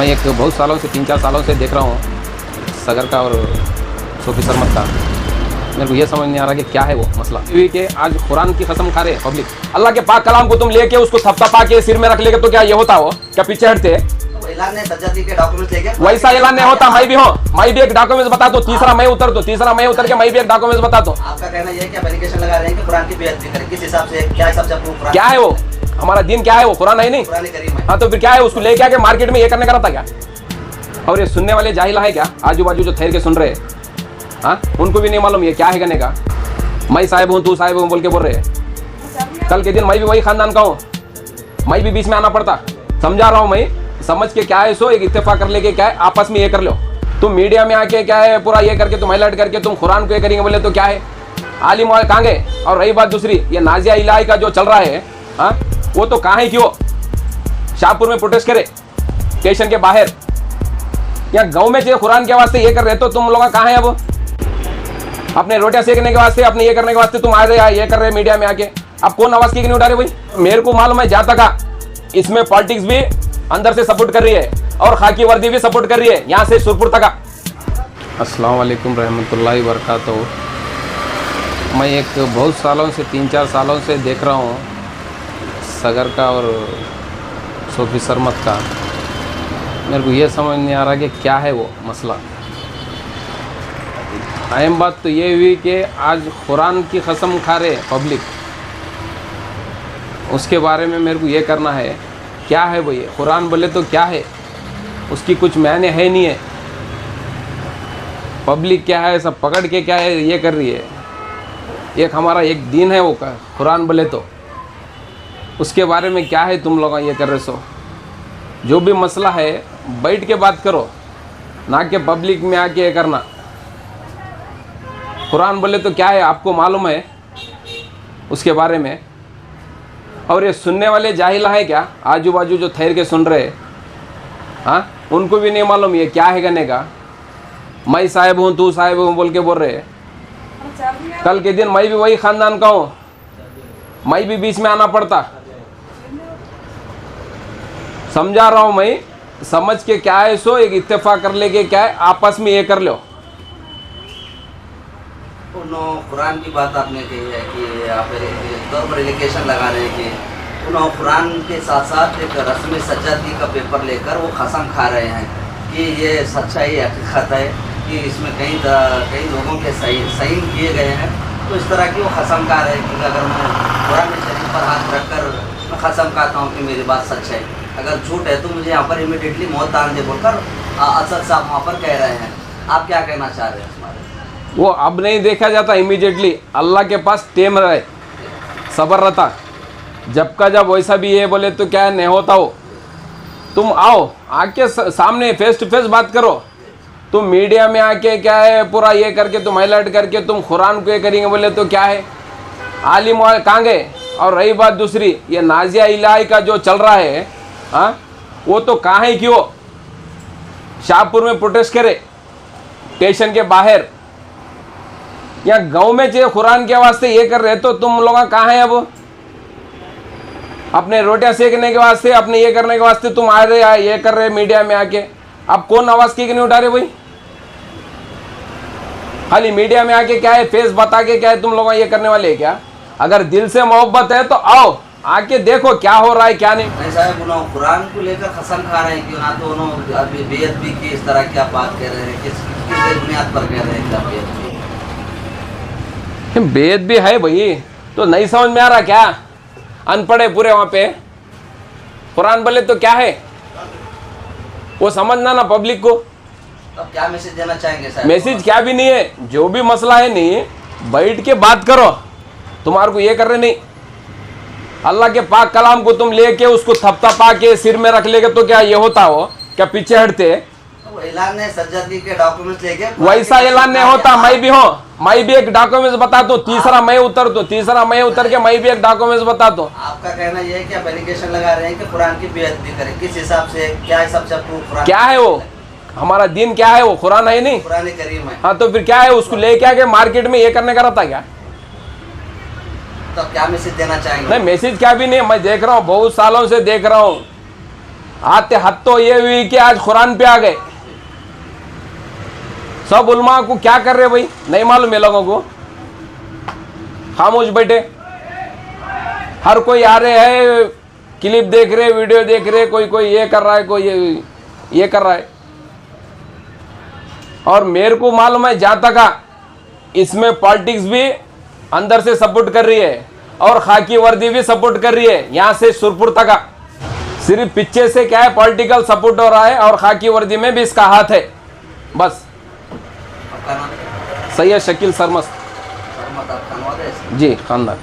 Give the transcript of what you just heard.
मैं एक बहुत सालों से 3-4 सालों से देख रहा हूँ सगर का और सूफी सरमत का। मेरे को ये समझ नहीं आ रहा कि क्या है वो मसला। कि आज कुरान की कसम खा रहे हैं पब्लिक। अल्लाह के पाक कलाम को तुम लेके उसको थपथपा के सिर में रख लेके तो क्या ये होता हो? क्या पीछे हटते? वैसा ऐलान नहीं होता। मैं भी एक डॉक्यूमेंट बता दो, तीसरा मैं उतर दो, तीसरा मैं उतर के मैं भी एक डॉक्यूमेंट बता दो। आपका कहना ये है कि एप्लीकेशन लगा रहे हैं कि कुरान की बेइज्जती करें, किस हिसाब से, क्या हिसाब से आपको क्या है वो? हमारा दिन क्या है वो? कुरान है नहीं? कुरान करीम है। हाँ तो फिर क्या है? उसको लेके आके मार्केट में ये करने का रहता क्या? और ये सुनने वाले जाहिल है क्या? आजू बाजू जो ठहर के सुन रहे हैं, हाँ उनको भी नहीं मालूम ये क्या है करने का। मैं साहिब हूँ, तू साहिब हूँ बोल के बोल रहे हैं। कल के दिन मैं भी वही खानदान का हूँ, मैं भी बीच में आना पड़ता। समझा रहा हूँ मैं, समझ के क्या है सो एक इत्तेफाक कर लेके क्या है आपस में ये कर लो। तुम मीडिया में आके क्या है पूरा ये करके तुम हाईलाइट करके तुम कुरान को ये करेंगे बोले तो क्या है? आलिम कहाँ गए? और रही बात दूसरी, ये नाजिया इलाही का जो चल रहा है, हाँ वो तो कहाँ है क्यों? शाहपुर में प्रोटेस्ट करे, स्टेशन के बाहर, या गांव में जो कुरान के वास्ते ये कर रहे तो तुम लोग कहाँ है? अब अपने रोटियां सेकने के वास्ते, अपने ये करने के वास्ते तुम आ रहे ये कर रहे मीडिया में आके। अब कौन आवाज की नहीं उठा रहे भाई? मेरे को मालूम है जाता का इसमें पॉलिटिक्स भी अंदर से सपोर्ट कर रही है और खाकी वर्दी भी सपोर्ट कर रही है, यहाँ से सुरपुर तक। अस्सलाम वालेकुम रहमतुल्लाहि व बरकातहू। मैं एक बहुत सालों से 3-4 सालों से देख रहा हूँ सगर का और सूफी सरमत का। मेरे को ये समझ नहीं आ रहा कि क्या है वो मसला। अहम बात तो ये हुई कि आज कुरान की कसम खा रहे पब्लिक, उसके बारे में मेरे को ये करना है। क्या है वो? ये कुरान बोले तो क्या है? उसकी कुछ मायने है नहीं है। पब्लिक क्या है सब पकड़ के क्या है ये कर रही है। एक हमारा एक दिन है वो का कुरान बोले तो, उसके बारे में क्या है तुम लोग ये कर रहे सो? जो भी मसला है बैठ के बात करो, ना कि पब्लिक में आके ये करना। कुरान बोले तो क्या है आपको मालूम है उसके बारे में? और ये सुनने वाले जाहिल है क्या? आजू बाजू जो ठहर के सुन रहे हैं, हाँ उनको भी नहीं मालूम ये क्या है करने का। मैं साहिब हूँ, तू साहिब हूँ बोल के बोल रहे हैं। कल के दिन मैं भी वही खानदान का हूँ, मैं भी बीच में आना पड़ता। समझा रहा हूँ मैं, समझ के क्या है सो एक इत्तेफाक कर लेके क्या है आपस में ये कर लो। कुरान की बात आपने कही है कि आप तौर पर एलिगेशन लगा रहे हैं कि उन्होंने कुरान के साथ साथ एक रस्म सज्जादी का पेपर लेकर वो कसम खा रहे हैं कि ये सच्चाई हकीकत है, कि इसमें कई लोगों के सही किए गए हैं। तो इस तरह की वो कसम खा रहे हैं कि अगर मैं कुरान शरीफ पर हाथ रखकर मैं कसम खाता हूँ कि मेरी बात सच है, अगर झूठ है तो मुझे यहाँ पर इमीडिएटली मौत दान दे बोलकर असद साहब वहाँ पर कह रहे हैं। आप क्या कहना चाह रहे हैं? वो अब नहीं देखा जाता इमीडिएटली, अल्लाह के पास टेम रहे, सब्र रहता। जब का जब वैसा भी ये बोले तो क्या नहीं होता हो। तुम आओ आके सामने फेस टू फेस बात करो। तुम मीडिया में आके क्या है पूरा ये करके तुम हाईलाइट करके तुम कुरान को ये करेंगे बोले तो क्या है? आलिम कहाँ गए? और रही बात दूसरी, ये नाजिया इलाही का जो चल रहा है, हाँ वो तो कहाँ है क्यों? शाहपुर में प्रोटेस्ट करे, स्टेशन के बाहर, या गांव में जो कुरान के वास्ते ये कर रहे तो तुम लोग कहाँ हैं? अब अपने रोटियां सेकने के वास्ते, अपने ये करने के वास्ते तुम आ रहे ये कर रहे मीडिया में आके। अब कौन आवाज की नहीं उठा रहे भाई? खाली मीडिया में आके क्या है फेस बता के क्या है तुम लोग ये करने वाले हैं क्या? अगर दिल से मोहब्बत है तो आओ आके देखो क्या हो रहा है क्या नहीं। साहब उन्होंने कुरान को लेकर कसम खा रहे हैं, क्यों ना तो उन्होंने बेअदबी की इस तरह की आप बात कर रहे हैं, किस बुनियाद पर कह रहे हैं? बेद भी है भाई, तो नहीं समझ में आ रहा क्या? अनपढ़ है पूरे वहां पे। कुरान बोले तो क्या है वो समझना ना पब्लिक को। अब क्या मैसेज देना चाहेंगे साहब? मैसेज क्या भी नहीं है, जो भी मसला है नहीं बैठ के बात करो। तुम्हारे को ये कर रहे नहीं। अल्लाह के पाक कलाम को तुम लेके उसको थपथपा के सिर में रख लेके तो क्या ये होता हो? क्या पीछे हटते? ऐलान है सज्जादी के डॉक्यूमेंट्स लेके, वैसा ऐलान नहीं होता। मैं भी हूँ, मैं भी एक डॉक्यूमेंट्स बता दूं, तीसरा मैं उतर दूं, तीसरा मैं उतर के मैं भी एक डॉक्यूमेंट्स बता दूं। आपका कहना यह है कि आप एलिगेशन लगा रहे हैं कि कुरान की बेइज्जती करें, किस हिसाब से, क्या हिसाब से आपको कुरान क्या है वो? हमारा दिन क्या है वो? कुरान है नहीं? कुरान करीम है। हाँ तो फिर क्या है? उसको लेके आके मार्केट में ये करने का रहता क्या? तो क्या मैसेज देना चाहेंगे? नहीं मैसेज क्या भी नहीं, मैं देख रहा हूँ बहुत सालों से देख रहा हूँ। आते हद तो ये हुई कि आज कुरान पे आ गए। सब उलमा को क्या कर रहे भाई नहीं मालूम है लोगों को, खामोश बैठे। हर कोई आ रहे हैं, क्लिप देख रहे, वीडियो देख रहे, कोई कोई ये कर रहा है, कोई ये कर रहा है। और मेरे को मालूम है जहां तक इसमें पॉलिटिक्स भी अंदर से सपोर्ट कर रही है और खाकी वर्दी भी सपोर्ट कर रही है। यहां से सुरपुर तक सिर्फ पीछे से क्या है पॉलिटिकल सपोर्ट हो रहा है और खाकी वर्दी में भी इसका हाथ है बस। आपका नाम? सैयद शकील सरमस्त सरमत, आप खानवाद है? जी, खानदान।